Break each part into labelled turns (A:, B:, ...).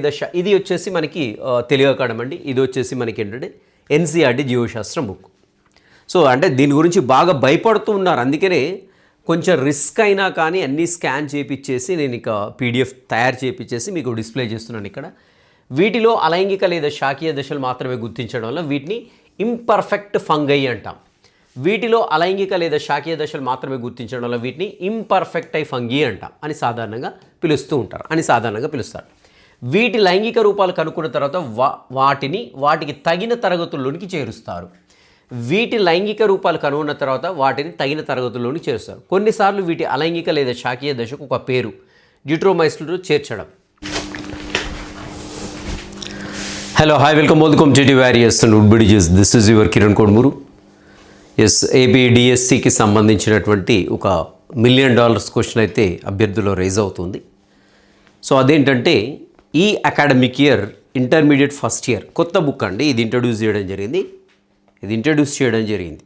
A: దశ ఇది వచ్చేసి మనకి తెలుగు అకాడమీ అండి. ఇది వచ్చేసి మనకి ఏంటంటే ఎన్సీఆర్టీ జీవశాస్త్రం బుక్. సో అంటే దీని గురించి బాగా భయపడుతూ ఉన్నారు, అందుకనే కొంచెం రిస్క్ అయినా కానీ అన్నీ స్కాన్ చేయించేసి నేను ఇక పీడిఎఫ్ తయారు చేయించేసి మీకు డిస్ప్లే చేస్తున్నాను ఇక్కడ. వీటిలో అలైంగిక లేదా శాఖీయ దశలు మాత్రమే గుర్తించడం వల్ల వీటిని ఇంపర్ఫెక్ట్ ఫంగై అంటాం. వీటిలో అలైంగిక లేదా శాఖీయ దశలు మాత్రమే గుర్తించడం వల్ల వీటిని ఇంపర్ఫెక్ట్ ఐ ఫంగీ అంటాం అని సాధారణంగా పిలుస్తారు. వీటి లైంగిక రూపాలు కనుక్కున్న తర్వాత వాటికి తగిన తరగతుల్లోనికి చేరుస్తారు. వీటి లైంగిక రూపాలు కనుగొన్న తర్వాత వాటిని తగిన తరగతుల్లోనికి చేరుస్తారు. కొన్నిసార్లు వీటి అలైంగిక లేదా శాఖీయ దశకు ఒక పేరు డ్యూట్రోమైస్లో చేర్చడం. Hello, hi, welcome welcome to various and wood bridges. This is your Kiran Kodmuru. ఏపీడిఎస్సికి సంబంధించినటువంటి ఒక $1 మిలియన్ క్వశ్చన్ అయితే అభ్యర్థుల్లో రైజ్ అవుతుంది. సో అదేంటంటే ఈ academic year intermediate first year కొత్త బుక్ అండి. ఇది ఇంట్రడ్యూస్ చేయడం జరిగింది.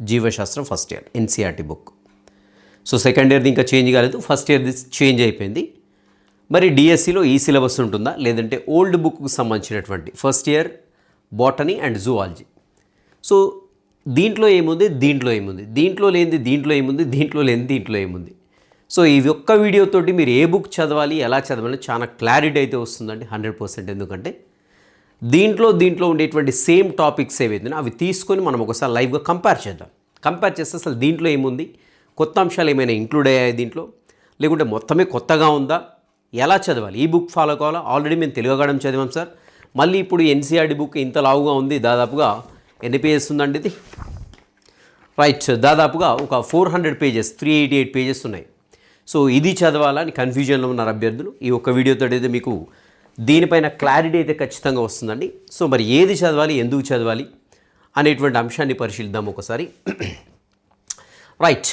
A: జీవశాస్త్రం first year NCERT book. So second ఇయర్ది ఇంకా చేంజ్ కాలేదు, ఫస్ట్ ఇయర్ది చేంజ్ అయిపోయింది. మరి డిఎస్సిలో ఈ సిలబస్ ఉంటుందా, లేదంటే ఓల్డ్ బుక్కు సంబంధించినటువంటి first year botany and zoology. So దీంట్లో ఏముంది, దీంట్లో లేనిది దీంట్లో ఏముంది. సో ఈ ఒక్క వీడియోతోటి మీరు ఏ బుక్ చదవాలి, ఎలా చదవాలి చాలా క్లారిటీ అయితే వస్తుందండి 100%. ఎందుకంటే దీంట్లో ఉండేటువంటి సేమ్ టాపిక్స్ ఏవైతే అవి తీసుకొని మనం ఒకసారి లైవ్గా కంపేర్ చేస్తే అసలు దీంట్లో ఏముంది, కొత్త అంశాలు ఏమైనా ఇంక్లూడ్ అయ్యాయి దీంట్లో, లేకుంటే మొత్తమే కొత్తగా ఉందా, ఎలా చదవాలి, ఈ బుక్ ఫాలో కావాలా. ఆల్రెడీ మేము తెలుగు అకాడమీ చదివాం సార్. మళ్ళీ ఇప్పుడు ఎన్సీఆర్టీ బుక్ ఇంత లావుగా ఉంది, దాదాపుగా ఎన్ని పేజెస్ ఉందండి ఇది, రైట్, దాదాపుగా ఒక 400 పేజెస్, 388 పేజెస్ ఉన్నాయి. సో ఇది చదవాలని కన్ఫ్యూజన్లో ఉన్నారు అభ్యర్థులు. ఈ ఒక్క వీడియోతో అయితే మీకు దీనిపైన క్లారిటీ అయితే ఖచ్చితంగా వస్తుందండి. సో మరి ఏది చదవాలి, ఎందుకు చదవాలి అనేటువంటి అంశాన్ని పరిశీలిద్దాం ఒకసారి. రైట్,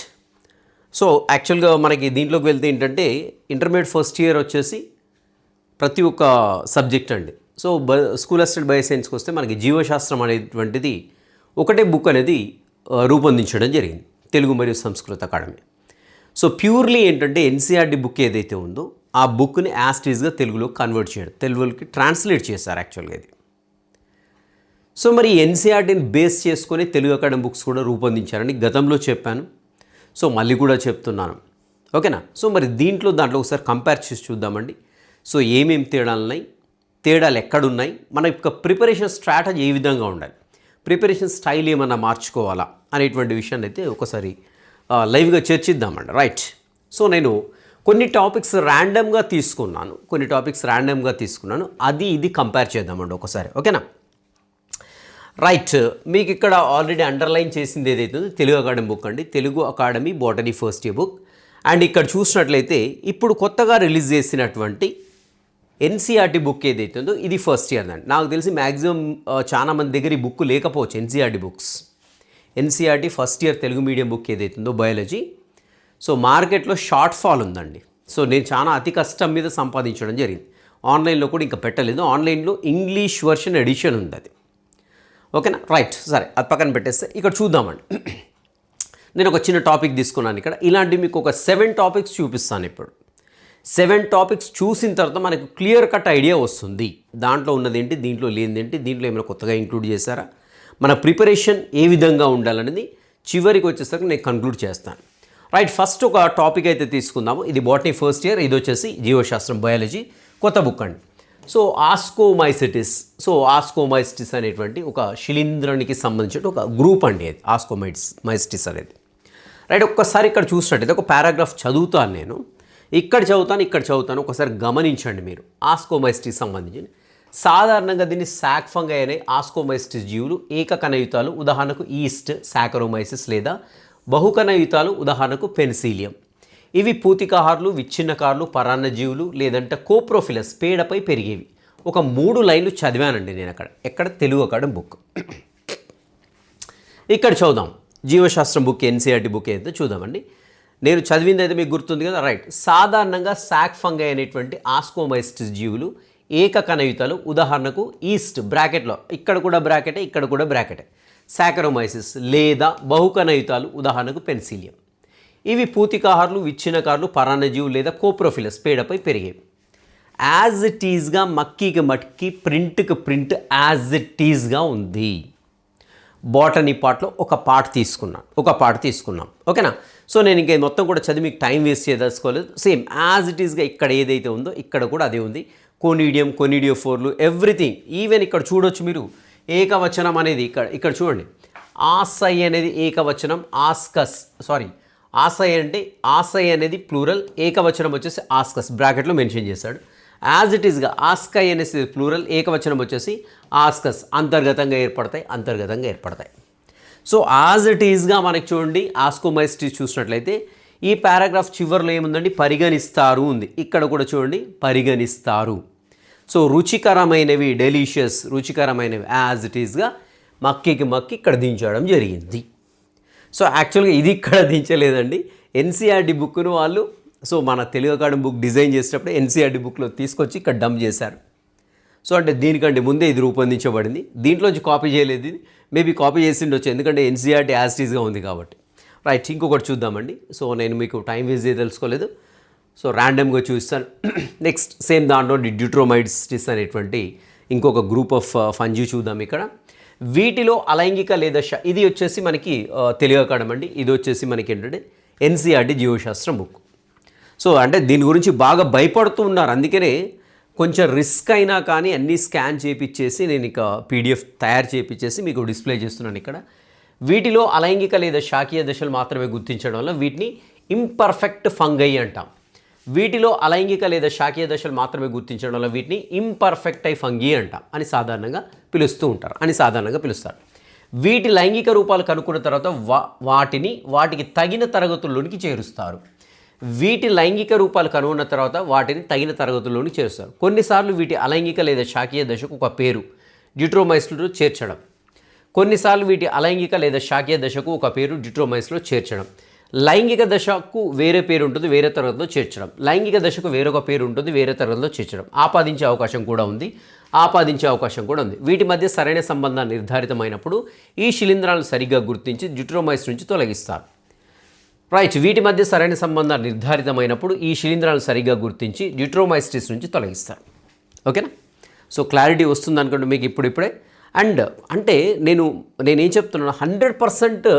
A: సో యాక్చువల్గా మనకి దీంట్లోకి వెళ్తే ఏంటంటే ఇంటర్మీడియట్ ఫస్ట్ ఇయర్ వచ్చేసి ప్రతి ఒక్క సబ్జెక్ట్ అండి. సో స్కూల్ అసిస్టెంట్ బయోసైన్స్కి వస్తే మనకి జీవశాస్త్రం అనేటువంటిది ఒకటే బుక్ అనేది రూపొందించడం జరిగింది, తెలుగు మరియు సంస్కృత అకాడమీ. సో ప్యూర్లీ ఏంటంటే ఎన్సీఆర్టీ బుక్ ఏదైతే ఉందో ఆ బుక్ని యాస్టీస్గా తెలుగులో కన్వర్ట్ చేయడం, తెలుగులోకి ట్రాన్స్లేట్ చేశారు యాక్చువల్గా ఇది. సో మరి ఎన్సీఆర్టీని బేస్ చేసుకొని తెలుగు అకాడమీ బుక్స్ కూడా రూపొందించారని గతంలో చెప్పాను. సో మళ్ళీ కూడా చెప్తున్నాను, ఓకేనా. సో మరి దాంట్లో ఒకసారి కంపేర్ చేసి చూద్దామండి. సో ఏమేమి తేడాలు ఎక్కడున్నాయి, మన యొక్క ప్రిపరేషన్ స్ట్రాటజీ ఏ విధంగా ఉండాలి, ప్రిపరేషన్ స్టైల్ ఏమన్నా మార్చుకోవాలా అనేటువంటి విషయాన్ని అయితే ఒకసారి లైవ్గా చర్చిద్దామండి. రైట్, సో నేను కొన్ని టాపిక్స్ ర్యాండమ్గా తీసుకున్నాను, అది ఇది కంపేర్ చేద్దామండి ఒకసారి, ఓకేనా. రైట్, మీకు ఇక్కడ ఆల్రెడీ అండర్లైన్ చేసింది ఏదైతే ఉందో తెలుగు అకాడమీ బుక్ అండి, Telugu academy botany first year book. And ఇక్కడ చూసినట్లయితే ఇప్పుడు కొత్తగా రిలీజ్ చేసినటువంటి ఎన్సీఆర్టీ బుక్ ఏదైతే ఉందో ఇది ఫస్ట్ ఇయర్ అండి. నాకు తెలిసి మ్యాక్సిమం చాలా మంది దగ్గర ఈ బుక్ లేకపోవచ్చు, NCERT first year Telugu medium book ఏదైతే ఉందో బయాలజీ. సో మార్కెట్లో షార్ట్ ఫాల్ ఉందండి. సో నేను చాలా అతి కష్టం మీద సంపాదించడం జరిగింది. ఆన్లైన్లో కూడా ఇంకా పెట్టలేదు, ఆన్లైన్లో ఇంగ్లీష్ వర్షన్ ఎడిషన్ ఉంది అది, ఓకేనా. రైట్, సరే అది పక్కన పెట్టేస్తే ఇక్కడ చూద్దామండి. నేను ఒక చిన్న టాపిక్ తీసుకున్నాను ఇక్కడ. ఇలాంటివి మీకు ఒక 7 టాపిక్స్ చూపిస్తాను ఇప్పుడు. 7 టాపిక్స్ చూసిన తర్వాత మనకు క్లియర్ కట్ ఐడియా వస్తుంది, దాంట్లో ఉన్నదేంటి, దీంట్లో లేనిదేంటి, దీంట్లో ఏమైనా కొత్తగా ఇంక్లూడ్ చేశారా, మన ప్రిపరేషన్ ఏ విధంగా ఉండాలనేది చివరికి వచ్చేసరికి నేను కంక్లూడ్ చేస్తాను. రైట్, ఫస్ట్ ఒక టాపిక్ అయితే తీసుకుందాము. ఇది బాటనీ ఫస్ట్ ఇయర్, ఇది వచ్చేసి జీవశాస్త్రం బయాలజీ కొత్త బుక్ అండి. సో ఆస్కోమైసిటిస్ అనేటువంటి ఒక శిలీంధ్రానికి సంబంధించిన ఒక గ్రూప్ అండి అది, ఆస్కోమైసిటిస్ అనేది. రైట్, ఒక్కసారి ఇక్కడ చూసినట్టయితే ఒక పారాగ్రాఫ్ చదువుతాను నేను, ఇక్కడ చదువుతాను ఒకసారి గమనించండి మీరు. ఆస్కోమైసిటిస్ సంబంధించి సాధారణంగా దీన్ని సాక్ ఫంగై అనే ఆస్కోమైసిటిస్ జీవులు ఏకకణయుతాలు, ఉదాహరణకు ఈస్ట్, సాకరోమైసిస్, లేదా బహుకణయుతాలు, ఉదాహరణకు పెన్సిలియం. ఇవి పూతికాహారులు, విచ్ఛిన్నకారులు, పరాన్నజీవులు, లేదంటే కోప్రోఫిలస్, పేడపై పెరిగేవి. ఒక 3 లైన్లు చదివానండి నేను ఎక్కడ తెలుగు అకాడమీ బుక్. ఇక్కడ చూద్దాం, జీవశాస్త్రం బుక్ ఎన్సీఆర్టీ బుక్ అయితే చూద్దామండి. నేను చదివింది అయితే మీకు గుర్తుంది కదా. రైట్, సాధారణంగా సాక్ ఫంగై అనేటువంటి ఆస్కోమైసిటిస్ జీవులు ఏకకణయుతాలు, ఉదాహరణకు ఈస్ట్ బ్రాకెట్లో, ఇక్కడ కూడా బ్రాకెటే, సాకరోమైసిస్, లేదా బహుకణయుతాలు, ఉదాహరణకు పెన్సిలియం. ఇవి పూతికాహారులు, విచ్ఛిన్నకారులు, పరాన్నజీవులు, లేదా కోప్రోఫిలస్, పేడపై పెరిగేవి. యాజ్ ఇట్ ఈజ్గా మక్కీకి మట్కి ప్రింట్కి ప్రింట్ యాజ్ ఇట్ ఈజ్గా ఉంది. బాటనీ పార్ట్లో ఒక పార్ట్ తీసుకున్నాం ఓకేనా. సో నేను ఇంకా మొత్తం కూడా చదివి మీకు టైం వేస్ట్ చేయదలుచుకోలేదు. సేమ్ యాజ్ ఇట్ ఈస్గా ఇక్కడ ఏదైతే ఉందో ఇక్కడ కూడా అదే ఉంది. కొనిడియం కొనిడియోఫోర్లు ఎవ్రీథింగ్. ఈవెన్ ఇక్కడ చూడొచ్చు మీరు ఏకవచనం అనేది ఇక్కడ చూడండి. ఆసై అనేది ఏకవచనం, ఆసై అనేది ప్లూరల్, ఏకవచనం వచ్చేసి ఆస్కస్ బ్రాకెట్లో మెన్షన్ చేశాడు. యాజ్ ఇట్ ఈస్గా ఆస్కై అనేసి ప్లూరల్, ఏకవచనం వచ్చేసి ఆస్కస్ అంతర్గతంగా ఏర్పడతాయి. సో యాజ్ ఇట్ ఈజ్గా మనకి చూడండి ఆస్కోమైస్టిస్ చూసినట్లయితే ఈ పారాగ్రాఫ్ చివరిలో ఏముందండి, పరిగణిస్తారు ఉంది. ఇక్కడ కూడా చూడండి పరిగణిస్తారు. సో రుచికరమైనవి, డెలిషియస్, రుచికరమైనవి యాజ్ ఇట్ ఈజ్గా మక్కి ఇక్కడ దించడం జరిగింది. సో యాక్చువల్గా ఇది ఇక్కడ దించలేదండి, ఎన్సీఆర్టీ బుక్ను వాళ్ళు సో మన తెలుగు అకాడమీ బుక్ డిజైన్ చేసేటప్పుడు ఎన్సీఆర్టీ బుక్లో తీసుకొచ్చి ఇక్కడ డంప్ చేశారు. సో అంటే దీనికంటే ముందే ఇది రూపొందించబడింది, దీంట్లోంచి కాపీ చేయలేదు. ఇది మేబీ కాపీ చేసి ఉండొచ్చు, ఎందుకంటే ఎన్సీఆర్టీ యాజ్ ఇట్ ఈజ్గా ఉంది కాబట్టి. రైట్, ఇంకొకటి చూద్దామండి. సో నేను మీకు టైం వేస్ట్ చేసి తెలుసుకోలేదు, సో ర్యాండమ్గా చూస్తాను. నెక్స్ట్ సేమ్ దాంట్లో డ్యూట్రోమైడ్స్ అనేటువంటి ఇంకొక గ్రూప్ ఆఫ్ ఫంజీ చూద్దాం. ఇక్కడ వీటిలో అలైంగిక లేదా ఇది వచ్చేసి మనకి తెలుగు అకాడమీ అండి, ఇది వచ్చేసి మనకి ఏంటంటే ఎన్సీఆర్టీ జీవశాస్త్రం బుక్. సో అంటే దీని గురించి బాగా భయపడుతూ ఉన్నారు, అందుకనే కొంచెం రిస్క్ అయినా కానీ అన్నీ స్కాన్ చేయించేసి నేను ఇక పీడిఎఫ్ తయారు చేయించేసి మీకు డిస్ప్లే చేస్తున్నాను. ఇక్కడ వీటిలో అలైంగిక లేదా శాఖీయ దశలు మాత్రమే గుర్తించడం వల్ల వీటిని ఇంపర్ఫెక్ట్ ఫంగై అంటాం. వీటిలో అలైంగిక లేదా శాఖీయ దశలు మాత్రమే గుర్తించడం వల్ల వీటిని ఇంపర్ఫెక్ట్ ఫంగీ అంటాం అని సాధారణంగా పిలుస్తారు. వీటి లైంగిక రూపాలు కనుక్కున్న తర్వాత వాటికి తగిన తరగతుల్లోనికి చేరుస్తారు. వీటి లైంగిక రూపాలు కనుగొన్న తర్వాత వాటిని తగిన తరగతుల్లోనికి చేరుస్తారు. కొన్నిసార్లు వీటి అలైంగిక లేదా శాఖీయ దశకు ఒక పేరు డ్యూట్రోమైస్లో చేర్చడం. కొన్నిసార్లు వీటి అలైంగిక లేదా శాఖీయ దశకు ఒక పేరు డ్యూట్రోమైస్లో చేర్చడం. లైంగిక దశకు వేరే పేరు ఉంటుంది, వేరే తరగతిలో చేర్చడం. లైంగిక దశకు వేరొక పేరు ఉంటుంది, వేరే తరగతిలో చేర్చడం. ఆపాదించే అవకాశం కూడా ఉంది. వీటి మధ్య సరైన సంబంధాన్ని నిర్ధారితమైనప్పుడు ఈ శిలీంధ్రాలను సరిగ్గా గుర్తించి డ్యూట్రోమైస్ నుంచి తొలగిస్తారు. రైట్, వీటి మధ్య సరైన సంబంధాలు నిర్ధారితమైనప్పుడు ఈ శిలీంధ్రాలను సరిగ్గా గుర్తించి డ్యూట్రోమైస్టిస్ నుంచి తొలగిస్తారు. ఓకేనా. సో క్లారిటీ వస్తుంది అనుకోండి మీకు ఇప్పుడిప్పుడే. అండ్ అంటే నేనేం చెప్తున్నాను, 100%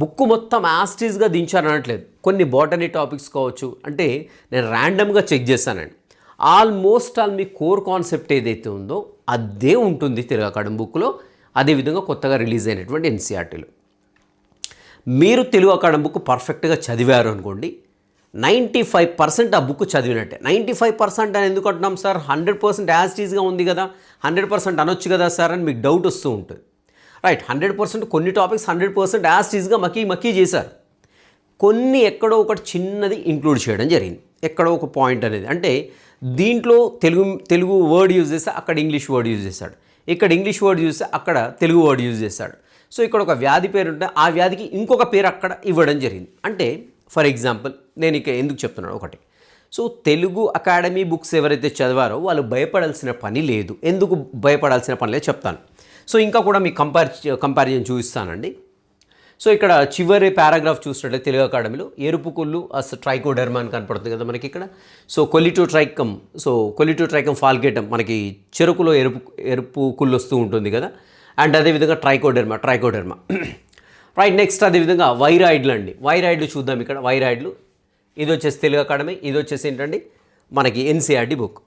A: బుక్ మొత్తం యాస్టీస్గా దించారనట్లేదు. కొన్ని బాటనీ టాపిక్స్ కావచ్చు, అంటే నేను ర్యాండమ్గా చెక్ చేశానండి. ఆల్మోస్ట్ మీ కోర్ కాన్సెప్ట్ ఏదైతే ఉందో అదే ఉంటుంది తెలుగు అకాడమీ బుక్లో, అదేవిధంగా కొత్తగా రిలీజ్ అయినటువంటి ఎన్సీఆర్టీలో. మీరు తెలుగు అకాడమీ బుక్ పర్ఫెక్ట్గా చదివారు అనుకోండి, 95% ఆ బుక్ చదివినట్టే. 95% అని ఎందుకు అంటున్నాం సార్, 100% యాజ్ ఈజ్గా ఉంది కదా, 100% అనొచ్చు కదా సార్ అని మీకు డౌట్ వస్తూ ఉంటుంది. రైట్, 100% కొన్ని టాపిక్స్ 100% యాజ్ ఈజ్గా మక్కీ చేశారు. కొన్ని ఎక్కడో ఒకటి చిన్నది ఇంక్లూడ్ చేయడం జరిగింది, ఎక్కడో ఒక పాయింట్ అనేది. అంటే దీంట్లో తెలుగు వర్డ్ యూజ్ చేస్తే అక్కడ ఇంగ్లీష్ వర్డ్ యూజ్ చేశాడు, ఇక్కడ ఇంగ్లీష్ వర్డ్ యూజ్ చేస్తే అక్కడ తెలుగు వర్డ్ యూజ్ చేశాడు. సో ఇక్కడ ఒక వ్యాధి పేరు ఉంటే ఆ వ్యాధికి ఇంకొక పేరు అక్కడ ఇవ్వడం జరిగింది. అంటే ఫర్ ఎగ్జాంపుల్ నేను ఇక ఎందుకు చెప్తున్నాను ఒకటి, సో తెలుగు అకాడమీ బుక్స్ ఎవరైతే చదివారో వాళ్ళు భయపడాల్సిన పని లేదు. ఎందుకు భయపడాల్సిన పని లేదు చెప్తాను. సో ఇంకా కూడా మీకు కంపారిజన్ చూపిస్తానండి. సో ఇక్కడ చివరి పారాగ్రాఫ్ చూసినట్లయితే తెలుగు అకాడమీలో ఎరుపు కుళ్ళు ట్రైకోడెర్మా అని కనపడుతుంది కదా మనకి ఇక్కడ. సో కొలిటోట్రైకమ్ ఫాల్గేటమ్ మనకి చెరుకులో ఎరుపు కుళ్ళు వస్తూ ఉంటుంది కదా. అండ్ అదేవిధంగా ట్రైకోడెర్మా రైట్. నెక్స్ట్ అదేవిధంగా వైరాయిడ్లు చూద్దాం. ఇక్కడ వైరాయిడ్లు ఇది వచ్చేసి తెలుగు అకాడమీ, ఇది వచ్చేసి ఏంటండి మనకి ఎన్సీఆర్టీ బుక్.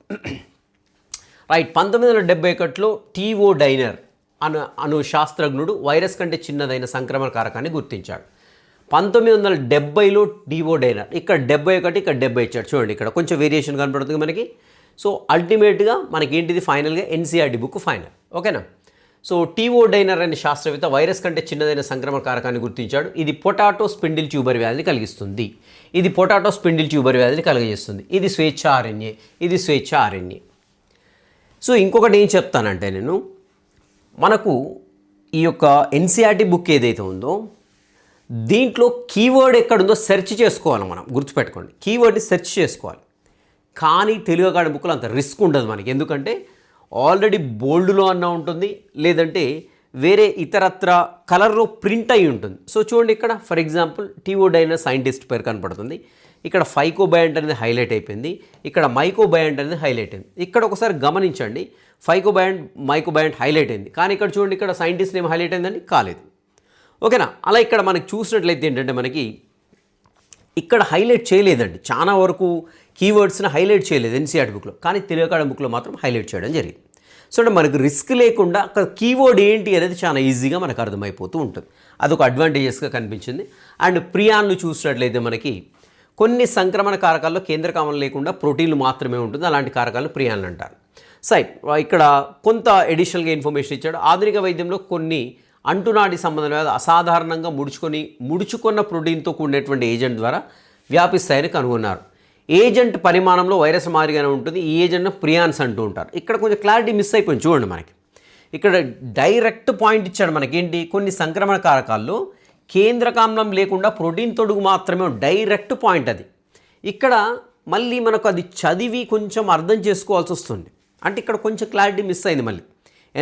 A: రైట్, 1971లో టీఓ డైనర్ అను శాస్త్రజ్ఞుడు వైరస్ కంటే చిన్నదైన సంక్రమణ కారకాన్ని గుర్తించాడు. 1970లో టీఓ డైనర్, ఇక్కడ 71 ఇక్కడ 70 ఇచ్చాడు. చూడండి ఇక్కడ కొంచెం వేరియేషన్ కనపడుతుంది మనకి. సో అల్టిమేట్గా మనకి ఏంటిది ఫైనల్గా ఎన్సీఆర్టీ బుక్ ఫైనల్. ఓకేనా. సో టీఓ డైనర్ అనే శాస్త్రవేత్త వైరస్ కంటే చిన్నదైన సంక్రమణ కారకాన్ని గుర్తించాడు. ఇది పొటాటో స్పిండిల్ ట్యూబర్ వ్యాధిని కలిగిస్తుంది, కలిగజేస్తుంది. ఇది స్వేచ్ఛ ఆర్ఎన్ఏ. సో ఇంకొకటి ఏం చెప్తానంటే నేను, మనకు ఈ యొక్క ఎన్సీఆర్టీ బుక్ ఏదైతే ఉందో దీంట్లో కీవర్డ్ ఎక్కడుందో సెర్చ్ చేసుకోవాలి. మనం గుర్తుపెట్టుకోండి, కీవర్డ్ని సెర్చ్ చేసుకోవాలి. కానీ తెలుగు అకాడమీ బుక్లో అంత రిస్క్ ఉండదు మనకి, ఎందుకంటే ఆల్రెడీ బోల్డ్లో అన్న ఉంటుంది, లేదంటే వేరే ఇతరత్ర కలర్లో ప్రింట్ అయి ఉంటుంది. సో చూడండి ఇక్కడ for example TO diner scientist పేరు కనపడుతుంది. ఇక్కడ ఫైకోబయాంట్ అనేది హైలైట్ అయిపోయింది, ఇక్కడ మైకోబయాంట్ అనేది హైలైట్ అయింది. ఇక్కడ ఒకసారి గమనించండి, ఫైకోబయాంట్ మైకోబయాంట్ హైలైట్ అయింది, కానీ ఇక్కడ చూడండి ఇక్కడ సైంటిస్ట్ నేమ్ హైలైట్ అయిందండి, కాలేదు. ఓకేనా. అలా ఇక్కడ మనకి చూసినట్లయితే ఏంటంటే మనకి ఇక్కడ హైలైట్ చేయలేదండి, చాలా వరకు కీవర్డ్స్ని హైలైట్ చేయలేదు ఎన్సీఆర్టీ బుక్లో, కానీ తెలుగు అకాడమీ బుక్లో మాత్రం హైలైట్ చేయడం జరిగింది. సో అంటే మనకు రిస్క్ లేకుండా అక్కడ కీవర్డ్ ఏంటి అనేది చాలా ఈజీగా మనకు అర్థమైపోతూ ఉంటుంది. అదొక అడ్వాంటేజెస్గా కనిపించింది. అండ్ ప్రియాన్లు చూసినట్లయితే మనకి కొన్ని సంక్రమణ కారకాల్లో కేంద్రకామం లేకుండా ప్రోటీన్లు మాత్రమే ఉంటుంది, అలాంటి కారకాలను ప్రియాన్లు అంటారు. సైట్ ఇక్కడ కొంత ఎడిషనల్గా ఇన్ఫర్మేషన్ ఇచ్చాడు. ఆధునిక వైద్యంలో కొన్ని అంటునాడి సంబంధం అసాధారణంగా ముడుచుకున్న ప్రోటీన్తో కూడినటువంటి ఏజెంట్ ద్వారా వ్యాపిస్తాయని కనుగొన్నారు. ఏజెంట్ పరిమాణంలో వైరస్ మాదిరిగానే ఉంటుంది, ఈ ఏజెంట్ను ప్రియాన్స్ అంటూ ఉంటారు. ఇక్కడ కొంచెం క్లారిటీ మిస్ అయిపోయింది చూడండి. మనకి ఇక్కడ డైరెక్ట్ పాయింట్ ఇచ్చాడు మనకేంటి, కొన్ని సంక్రమణ కారకాల్లో కేంద్రకామ్లం లేకుండా ప్రోటీన్ తొడుగు మాత్రమే, డైరెక్ట్ పాయింట్ అది. ఇక్కడ మళ్ళీ మనకు అది చదివి కొంచెం అర్థం చేసుకోవాల్సి వస్తుంది, అంటే ఇక్కడ కొంచెం క్లారిటీ మిస్ అయింది, మళ్ళీ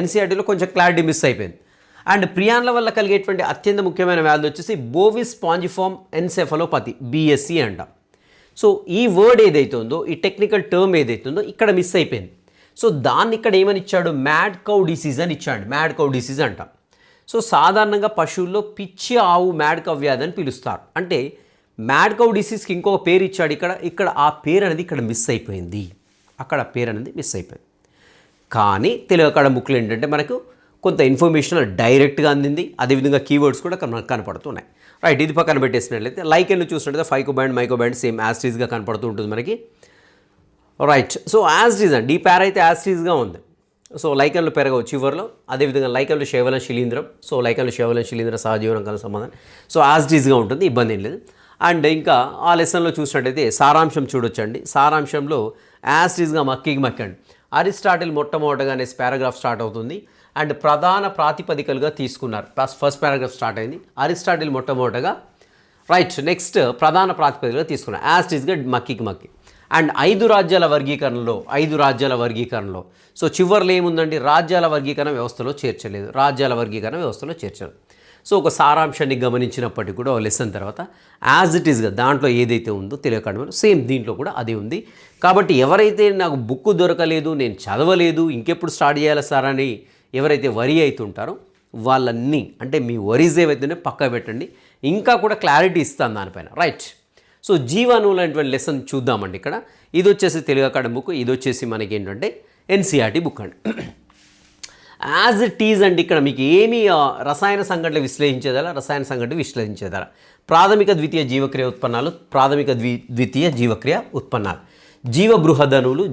A: ఎన్సీఆర్టీలో కొంచెం క్లారిటీ మిస్ అయిపోయింది. అండ్ ప్రియాన్ల వల్ల కలిగేటువంటి అత్యంత ముఖ్యమైన వ్యాధి వచ్చేసి బోవిస్ స్పాంజిఫార్మ్ ఎన్సెఫలోపతి, బిఎస్సి అంటాం. సో ఈ వర్డ్ ఏదైతే ఉందో, ఈ టెక్నికల్ టర్మ్ ఏదైతే ఉందో ఇక్కడ మిస్ అయిపోయింది. సో దాన్ని ఇక్కడ ఏమని ఇచ్చాడు, మ్యాడ్ కౌ డిసీజ్ అని ఇచ్చాడు. మ్యాడ్ కౌ డిసీజ్ అంటాం. సో సాధారణంగా పశువుల్లో పిచ్చి ఆవు మ్యాడ్ కౌ వ్యాధి అని పిలుస్తారు. అంటే మ్యాడ్ కౌ డిసీజ్కి ఇంకొక పేరు ఇచ్చాడు ఇక్కడ ఆ పేరు అనేది ఇక్కడ మిస్ అయిపోయింది, అక్కడ పేరు అనేది మిస్ అయిపోయింది. కానీ తెలుగు అకాడమీ బుక్లో ఏంటంటే మనకు కొంత ఇన్ఫర్మేషన్ డైరెక్ట్గా అందింది, అదేవిధంగా కీవర్డ్స్ కూడా కనపడుతున్నాయి. రైట్, ఇది పక్కన పెట్టేసినట్లయితే లైకెన్లు చూసినట్లయితే ఫైకోబయాండ్ మైకోబయాండ్ సేమ్ యాస్టీస్గా కనపడుతూ ఉంటుంది మనకి. రైట్, సో యాస్టీస్ అండి, ఈ పేర అయితే యాస్టీస్గా ఉంది. సో లైకెన్లు పెరగవు చివరిలో, అదేవిధంగా లైకెన్లు శైవలం శిలీంద్రం, సో లైకెన్లు శైవలం శిలీంద్ర సహజీవనం కల సంబంధం, సో యాస్టీస్గా ఉంటుంది, ఇబ్బంది ఏం లేదు. అండ్ ఇంకా ఆ లెసన్లో చూసినట్టయితే సారాంశం చూడొచ్చండి. సారాంశంలో యాస్టీస్గా మక్కండి. అరిస్టాటిల్ మొట్టమొదటగా అనేసి పారాగ్రాఫ్ స్టార్ట్ అవుతుంది. అండ్ ప్రధాన ప్రాతిపదికలుగా తీసుకున్నారు, ఫస్ట్ పారాగ్రాఫ్ స్టార్ట్ అయింది, అరిస్టాటిల్ మొట్టమొదటగా. రైట్, నెక్స్ట్ ప్రధాన ప్రాతిపదికలుగా తీసుకున్నారు యాస్టీస్గా మక్కి. అండ్ 5 రాజ్యాల వర్గీకరణలో సో చివరిలో ఏముందండి, రాజ్యాల వర్గీకరణ వ్యవస్థలో చేర్చలేదు. సో ఒక సారాంశాన్ని గమనించినప్పటికీ కూడా లెసన్ తర్వాత యాజ్ ఇట్ ఈస్గా దాంట్లో ఏదైతే ఉందో తెలుగు అకాడమీలో సేమ్ దీంట్లో కూడా అదే ఉంది. కాబట్టి ఎవరైతే నాకు బుక్ దొరకలేదు, నేను చదవలేదు, ఇంకెప్పుడు స్టార్ట్ చేయాలి సార్ అని ఎవరైతే వరి అవుతుంటారో వాళ్ళన్నీ, అంటే మీ వరీస్ ఏవైతేనే పక్క పెట్టండి, ఇంకా కూడా క్లారిటీ ఇస్తాను దానిపైన. రైట్, సో జీవాణువులు అనేటువంటి లెసన్ చూద్దామండి. ఇక్కడ ఇది వచ్చేసి తెలుగు అకాడమీ బుక్, ఇది వచ్చేసి మనకి ఏంటంటే ఎన్సీఆర్టీ బుక్ అండి. యాజ్ ఇట్ ఈజ్ అండి, ఇక్కడ మీకు ఏమి రసాయన సంఘటనలు విశ్లేషించేదారా ప్రాథమిక ద్వితీయ జీవక్రియ ఉత్పన్నాలు, జీవబృహదణువులు,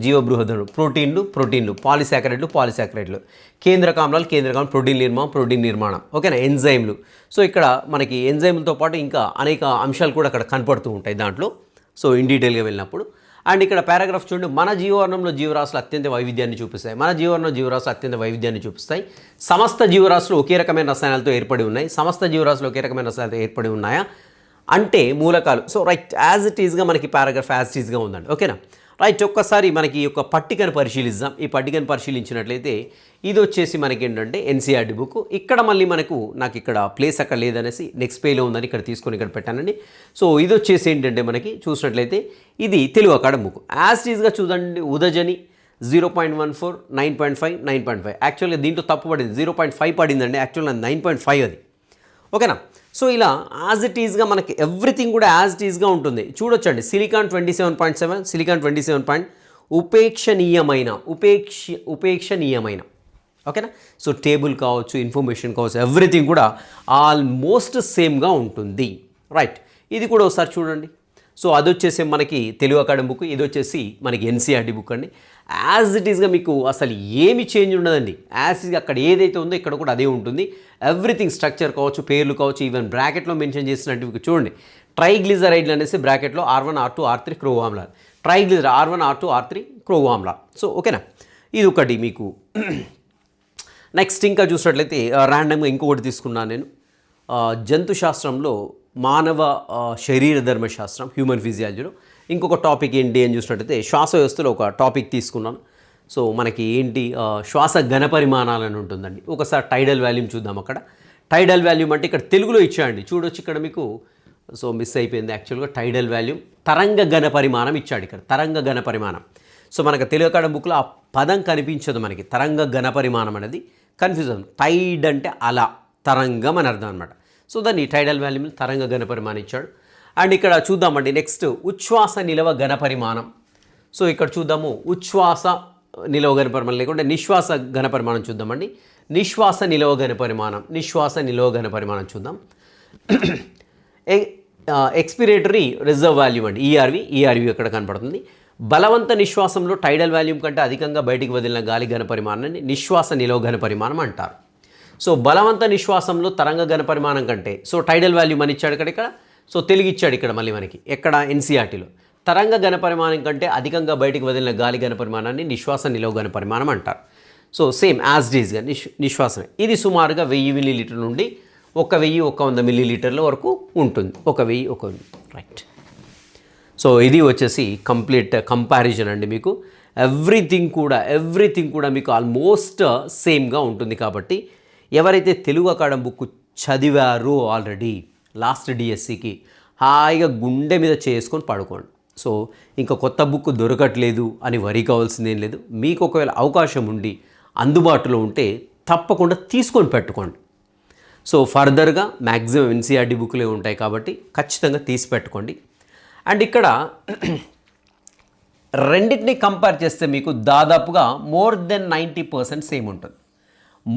A: ప్రోటీన్లు, పాలిసాకరైడ్లు, కేంద్రకామ్లాలు, ప్రోటీన్ నిర్మాణం, ఓకేనా, ఎంజైమ్లు. సో ఇక్కడ మనకి ఎంజైమ్లతో పాటు ఇంకా అనేక అంశాలు కూడా అక్కడ కనపడుతూ ఉంటాయి దాంట్లో, సో ఇన్ డీటెయిల్గా వెళ్ళినప్పుడు. అండ్ ఇక్కడ పారాగ్రాఫ్ చూడండి, మన జీవవర్ణంలో జీవరాశులు అత్యంత వైవిధ్యాన్ని చూపిస్తాయి. సమస్త జీవరాశులు ఒకే రకమైన రసాయనాలతో ఏర్పడి ఉన్నాయా అంటే మూలకాలు. సో రైట్, యాజ్ ఇట్ ఈస్గా మనకి పారాగ్రాఫ్ యాజ్ ఇట్ ఈస్గా ఉందండి, ఓకేనా. రైట్, ఒక్కసారి మనకి ఈ యొక్క పట్టికను పరిశీలిద్దాం. ఈ పట్టికను పరిశీలించినట్లయితే ఇది వచ్చేసి మనకి ఏంటంటే ఎన్సీఆర్టీ బుక్. ఇక్కడ మళ్ళీ నాకు ఇక్కడ ప్లేస్ అక్కడ లేదనేసి నెక్స్ట్ పేజ్లో ఉందని ఇక్కడ తీసుకొని ఇక్కడ పెట్టానండి. సో ఇది వచ్చేసి ఏంటంటే మనకి చూసినట్లయితే ఇది Telugu academy book. As it ఈస్గా చూడండి, ఉదజని 0.14, 9.5, 9.5. యాక్చువల్గా దీంట్లో తప్పు పడింది, 0.5 పడిందండి, యాక్చువల్గా 9.5 అది, ఓకేనా. సో ఇలా యాజ్ ఇట్ ఈస్గా మనకి ఎవ్రీథింగ్ కూడా యాజ్ ఇట్ ఈస్గా ఉంటుంది. చూడొచ్చండి, సిలికాన్ 27.7, ఉపేక్షణీయమైన, ఓకేనా. సో టేబుల్ కావచ్చు, ఇన్ఫర్మేషన్ కావచ్చు, ఎవ్రీథింగ్ కూడా ఆల్మోస్ట్ సేమ్గా ఉంటుంది. రైట్, ఇది కూడా ఒకసారి చూడండి. సో అది వచ్చేసి మనకి తెలుగు అకాడమీ బుక్, ఇది వచ్చేసి మనకి ఎన్సీఆర్టీ బుక్ అండి. యాజ్ ఇట్ ఈస్గా మీకు అసలు ఏమి చేంజ్ ఉండదండి, యాజ్ ఇట్గా అక్కడ ఏదైతే ఉందో ఇక్కడ కూడా అదే ఉంటుంది. ఎవ్రీథింగ్ స్ట్రక్చర్ కావచ్చు, పేర్లు కావచ్చు, ఈవెన్ బ్రాకెట్లో మెన్షన్ చేసినట్టు చూడండి, ట్రైగ్లిజరైడ్లు అనేసి బ్రాకెట్లో R1, R2, R3 క్రోవ్ ఆమ్లాలు, R1, R2, R3 క్రోవ్ ఆమ్లాలు. సో ఓకేనా, ఇది ఒకటి మీకు. నెక్స్ట్ ఇంకా చూసినట్లయితే ర్యాండమ్గా ఇంకొకటి తీసుకున్నాను నేను, జంతుశాస్త్రంలో మానవ శరీర ధర్మశాస్త్రం, హ్యూమన్ ఫిజియాలజీలో ఇంకొక టాపిక్ ఏంటి అని చూసినట్టయితే శ్వాస వ్యవస్థలో ఒక టాపిక్ తీసుకున్నాను. సో మనకి ఏంటి, శ్వాస ఘన పరిమాణాలని ఉంటుందండి. ఒకసారి టైడల్ వాల్యూమ్ చూద్దాం. అక్కడ టైడల్ వాల్యూమ్ అంటే ఇక్కడ తెలుగులో ఇచ్చాయండి, చూడొచ్చు ఇక్కడ మీకు సో మిస్ అయిపోయింది యాక్చువల్గా. టైడల్ వాల్యూమ్ తరంగ ఘన పరిమాణం ఇచ్చాడు ఇక్కడ, తరంగ ఘన పరిమాణం. సో మనకు తెలుగు అకాడమీ బుక్లో ఆ పదం కనిపించదు మనకి, తరంగ ఘన పరిమాణం అనేది కన్ఫ్యూజ్ అవుతుంది. టైడ్ అంటే అలా, తరంగం అని అర్థం అనమాట. సో దాన్ని టైడల్ వాల్యూమ్ తరంగ ఘన పరిమాణం ఇచ్చాడు. అండ్ ఇక్కడ చూద్దామండి నెక్స్ట్ ఉచ్ఛ్వాస నిలవ ఘన పరిమాణం. సో ఇక్కడ చూద్దాము ఉచ్ఛ్వాస నిలవ ఘన పరిమాణం లేకుంటే నిశ్వాస ఘన పరిమాణం చూద్దామండి. నిశ్వాస నిలవ ఘన పరిమాణం, నిశ్వాస నిలవ ఘన పరిమాణం చూద్దాం. ఎక్స్పిరేటరీ రిజర్వ్ వాల్యూమ్ అండి, ఈఆర్వి ఇక్కడ కనపడుతుంది. బలవంత నిశ్వాసంలో టైడల్ వాల్యూమ్ కంటే అధికంగా బయటికి వదిలిన గాలి ఘన పరిమాణాన్ని నిశ్వాస నిలవ ఘన పరిమాణం అంటారు. సో బలవంత నిశ్వాసంలో తరంగ ఘన పరిమాణం కంటే, సో టైడల్ వాల్యూమ్ అని ఇచ్చాడు ఇక్కడ. సో తెలుగు ఇచ్చాడు ఇక్కడ మళ్ళీ మనకి ఎక్కడ ఎన్సీఆర్టీలో. తరంగ ఘన పరిమాణం కంటే అధికంగా బయటికి వదిలిన గాలి ఘన పరిమాణాన్ని నిశ్వాస నిలవ ఘన పరిమాణం అంటారు. సో సేమ్ యాజ్ డీస్గా నిశ్వాసమే. ఇది సుమారుగా 1000 మిల్లీలీటర్ నుండి 1100 మిల్లీలీటర్ల వరకు ఉంటుంది. 1000 రైట్. సో ఇది వచ్చేసి కంప్లీట్ కంపారిజన్ అండి. మీకు ఎవ్రీథింగ్ కూడా మీకు ఆల్మోస్ట్ సేమ్గా ఉంటుంది. కాబట్టి ఎవరైతే తెలుగు అకాడమీ బుక్ చదివారో ఆల్రెడీ లాస్ట్ డిఎస్సికి హాయిగా గుండె మీద చేసుకొని పడుకోండి. సో ఇంకా కొత్త బుక్ దొరకట్లేదు అని వరి కావాల్సిందేం లేదు. మీకు ఒకవేళ అవకాశం ఉండి అందుబాటులో ఉంటే తప్పకుండా తీసుకొని పెట్టుకోండి. సో ఫర్దర్గా మ్యాక్సిమం ఎన్సీఆర్టీ బుక్లే ఉంటాయి కాబట్టి ఖచ్చితంగా తీసి పెట్టుకోండి. అండ్ ఇక్కడ రెండింటిని కంపేర్ చేస్తే మీకు దాదాపుగా మోర్ దెన్ 90% సేమ్ ఉంటుంది.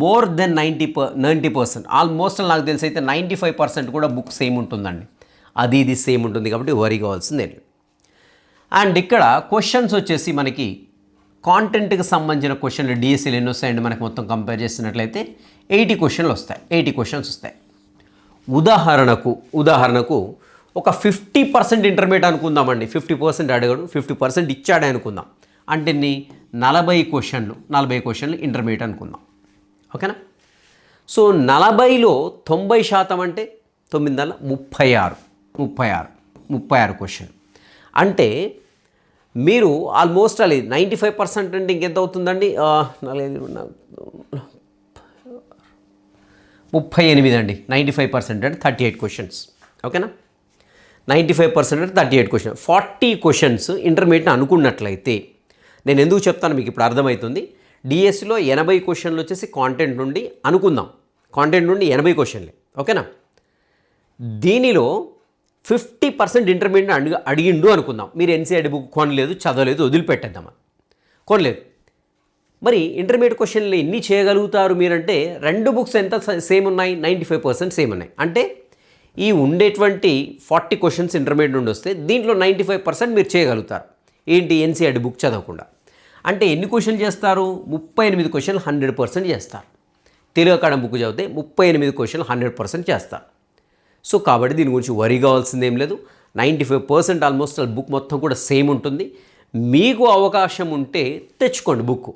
A: మోర్ దెన్ 90%, ఆల్మోస్ట్ నాకు తెలిసి అయితే 95% కూడా బుక్ సేమ్ ఉంటుందండి. ఇది సేమ్ ఉంటుంది కాబట్టి వరి కావాల్సిందే. అండ్ ఇక్కడ క్వశ్చన్స్ వచ్చేసి మనకి కాంటెంట్కి సంబంధించిన క్వశ్చన్లు డిఎస్సీలు ఎన్ని వస్తాయండి మనకి మొత్తం కంపేర్ చేసినట్లయితే 80 క్వశ్చన్లు వస్తాయి. 80 క్వశ్చన్స్ వస్తాయి. ఉదాహరణకు ఒక 50% ఇంటర్మీడియట్ అనుకుందామండి. 50% అడగడు, 50% ఇచ్చాడే అనుకుందాం. అంటే 40 క్వశ్చన్లు ఇంటర్మీడియట్ అనుకుందాం. ఓకేనా? సో 40లో 90% అంటే 36 క్వశ్చన్. అంటే మీరు ఆల్మోస్ట్ అది 95% అంటే ఇంకెంత అవుతుందండి? 38 అండి. 95% అంటే 38 క్వశ్చన్స్. ఓకేనా? 95% అంటే 38 క్వశ్చన్. 40 క్వశ్చన్స్ ఇంటర్మీడియట్ అనుకున్నట్లయితే నేను ఎందుకు చెప్తాను మీకు ఇప్పుడు అర్థమవుతుంది. డిఎస్సిలో 80 క్వశ్చన్లు వచ్చేసి కాంటెంట్ నుండి అనుకుందాం. కాంటెంట్ నుండి 80 క్వశ్చన్లే. ఓకేనా? దీనిలో 50% ఇంటర్మీడియట్ అడిగిండు అనుకుందాం. మీరు ఎన్సీఆర్టీ బుక్ కొనలేదు, చదవలేదు, వదిలిపెట్టేద్దామా? కొనలేదు. మరి ఇంటర్మీడియట్ క్వశ్చన్లు ఎన్ని చేయగలుగుతారు మీరంటే 2 బుక్స్ ఎంత సేమ్ ఉన్నాయి? 95% సేమ్ ఉన్నాయి. అంటే ఈ ఉండేటువంటి 40 క్వశ్చన్స్ ఇంటర్మీడియట్ నుండి వస్తే దీంట్లో 95% మీరు చేయగలుగుతారు. ఏంటి? ఎన్సీఆర్టీ బుక్ చదవకుండా. అంటే ఎన్ని క్వశ్చన్లు చేస్తారు? 38 క్వశ్చన్లు 100% చేస్తారు. తెలుగు అకాడమీ బుక్ చదివితే 38 క్వశ్చన్లు 100% చేస్తారు. సో కాబట్టి దీని గురించి వరి కావాల్సింది ఏం లేదు. 95% ఆల్మోస్ట్ బుక్ మొత్తం కూడా సేమ్ ఉంటుంది. మీకు అవకాశం ఉంటే తెచ్చుకోండి బుక్.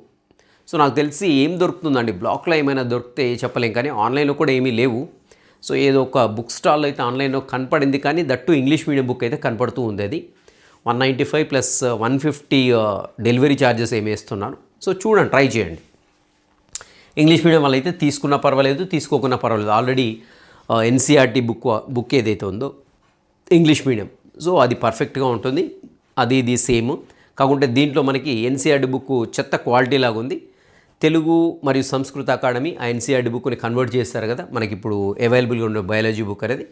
A: సో నాకు తెలిసి ఏం దొరుకుతుందండి, బ్లాక్లో ఏమైనా దొరికితే చెప్పలేం, కానీ ఆన్లైన్లో కూడా ఏమీ లేవు. సో ఏదో ఒక బుక్ స్టాల్లో అయితే ఆన్లైన్లో కనపడింది, కానీ దట్టు ఇంగ్లీష్ మీడియం బుక్ అయితే కనపడుతూ ఉంది. అది 195 ప్లస్ 150 డెలివరీ ఛార్జెస్ ఏమి వేస్తున్నారు. సో చూడండి, ట్రై చేయండి. ఇంగ్లీష్ మీడియం వాళ్ళు అయితే తీసుకున్నా పర్వాలేదు, తీసుకోకున్నా పర్వాలేదు. ఆల్రెడీ ఎన్సీఆర్టీ బుక్ ఏదైతే ఉందో ఇంగ్లీష్ మీడియం, సో అది పర్ఫెక్ట్గా ఉంటుంది. ఇది సేమ్. కాకుంటే దీంట్లో మనకి ఎన్సీఆర్టీ బుక్ చెత్త క్వాలిటీ లాగా ఉంది. తెలుగు మరియు సంస్కృత అకాడమీ ఆ ఎన్సీఆర్టీ బుక్ని కన్వర్ట్ చేస్తారు కదా, మనకి ఇప్పుడు అవైలబుల్గా ఉండే బయాలజీ బుక్ అనేది.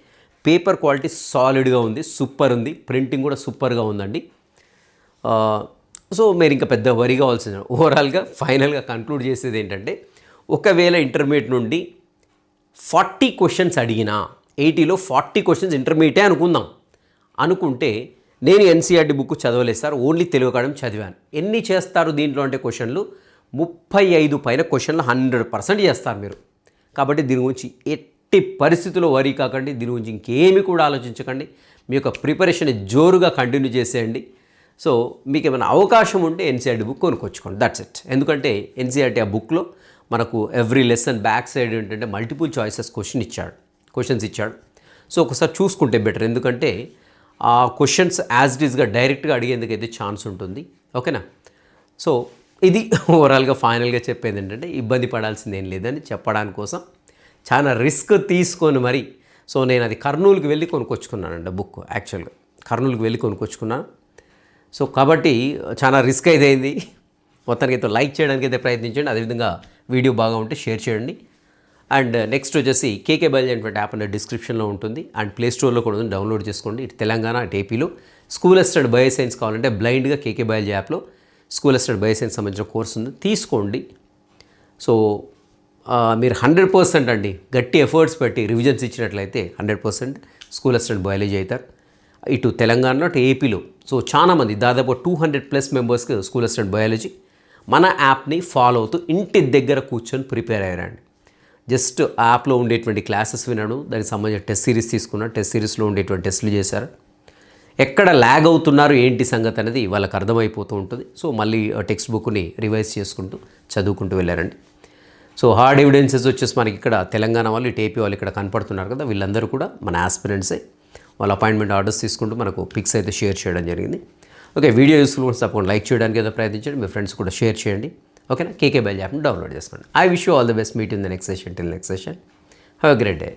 A: పేపర్ క్వాలిటీ సాలిడ్గా ఉంది, సూపర్ ఉంది. ప్రింటింగ్ కూడా సూపర్గా ఉందండి. సో మీరు ఇంకా పెద్ద వరి కావాల్సింది. ఓవరాల్గా ఫైనల్గా కంక్లూడ్ చేసేది ఏంటంటే, ఒకవేళ ఇంటర్మీడియట్ నుండి 40 క్వశ్చన్స్ అడిగినా 80లో 40 క్వశ్చన్స్ ఇంటర్మీడియటే అనుకుంటే నేను ఎన్సీఆర్టీ బుక్ చదవలేదు సార్, ఓన్లీ తెలుగు అకాడమీ చదివాను. ఎన్ని చేస్తారు దీంట్లో అంటే క్వశ్చన్లు 35 పైన క్వశ్చన్లు 100% చేస్తారు మీరు. కాబట్టి దీని గురించి ఎట్టి పరిస్థితుల్లో వరి కాకండి. దీని గురించి ఇంకేమీ కూడా ఆలోచించకండి. మీ యొక్క ప్రిపరేషన్ జోరుగా కంటిన్యూ చేసేయండి. సో మీకు ఏమైనా అవకాశం ఉంటే ఎన్సీఆర్టీ బుక్ కొనుక్కొచ్చుకోండి. That's it. ఎందుకంటే ఎన్సీఆర్టీ ఆ బుక్లో మనకు ఎవ్రీ లెసన్ బ్యాక్ సైడ్ ఏంటంటే మల్టిపుల్ చాయిసెస్ క్వశ్చన్స్ ఇచ్చాడు. సో ఒకసారి చూసుకుంటే బెటర్. ఎందుకంటే ఆ క్వశ్చన్స్ యాజ్ ఇట్ ఈస్గా డైరెక్ట్గా అడిగేందుకైతే ఛాన్స్ ఉంటుంది. ఓకేనా? సో ఇది ఓవరాల్గా ఫైనల్గా చెప్పేది ఏంటంటే, ఇబ్బంది పడాల్సింది ఏం లేదని చెప్పడానికి కోసం చాలా రిస్క్ తీసుకొని మరి సో నేను అది కర్నూలుకి వెళ్ళి కొనుక్కొచ్చుకున్నానండి బుక్. యాక్చువల్గా కర్నూలుకి వెళ్ళి కొనుక్కొచ్చుకున్నాను. సో కాబట్టి చాలా రిస్క్ అయితే అయింది. మొత్తానికి అయితే లైక్ చేయడానికి అయితే ప్రయత్నించండి. అదేవిధంగా వీడియో బాగా ఉంటే షేర్ చేయండి. అండ్ నెక్స్ట్ వచ్చేసి కేకే బయాలజీ అనేటువంటి యాప్ అనేది డిస్క్రిప్షన్లో ఉంటుంది. అండ్ ప్లే స్టోర్లో కూడా ఉంది, డౌన్లోడ్ చేసుకోండి. ఇటు తెలంగాణ, ఇటు ఏపీలో స్కూల్ అసిస్టెంట్ బయోసైన్స్ కావాలంటే బ్లైండ్గా కేకే బయాలజీ యాప్లో స్కూల్ అసిస్టెంట్ బయోసైన్స్ సంబంధించిన కోర్స్ ఉంది, తీసుకోండి. సో మీరు 100% అండి గట్టి ఎఫర్ట్స్ పెట్టి రివిజన్స్ ఇచ్చినట్లయితే 100% స్కూల్ అసిస్టెంట్ బయాలజీ అవుతారు. ఇటు తెలంగాణలో అటు ఏపీలో సో చాలామంది దాదాపు 200+ మెంబర్స్కి స్కూల్ అసిస్టెంట్ బయాలజీ మన యాప్ని ఫాలో అవుతూ ఇంటి దగ్గర కూర్చొని ప్రిపేర్ అయ్యారండి. జస్ట్ యాప్లో ఉండేటువంటి క్లాసెస్ వినడం, దానికి సంబంధించిన టెస్ట్ సిరీస్ తీసుకున్నారు, టెస్ట్ సిరీస్లో ఉండేటువంటి టెస్టులు చేశారు. ఎక్కడ ల్యాగ్ అవుతున్నారు ఏంటి సంగతి అనేది వాళ్ళకి అర్థమైపోతూ ఉంటుంది. సో మళ్ళీ టెక్స్ట్ బుక్ని రివైజ్ చేసుకుంటూ చదువుకుంటూ వెళ్ళారండి. సో హార్డ్ ఎవిడెన్సెస్ వచ్చేసి మనకి ఇక్కడ తెలంగాణ వాళ్ళు, ఇటు ఏపీ వాళ్ళు ఇక్కడ కనపడుతున్నారు కదా, వీళ్ళందరూ కూడా మన ఆస్పిరెంట్సే. వాళ్ళ అపాయింట్మెంట్ ఆర్డర్స్ తీసుకుంటూ మనకు పిక్స్ అయితే షేర్ చేయడం జరిగింది. ఓకే, వీడియో యూస్ఫుల్ తప్పకుండా లైక్ చేయడానికి ఏదో ప్రయత్నించండి, మీ ఫ్రెండ్స్ కూడా షేర్ చేయండి. ఓకేనా, కేకే బయాలజీ యాప్ని డౌన్లోడ్ చేసుకోండి. I wish you all the best. Meet in the next session. Till next session, have a great day.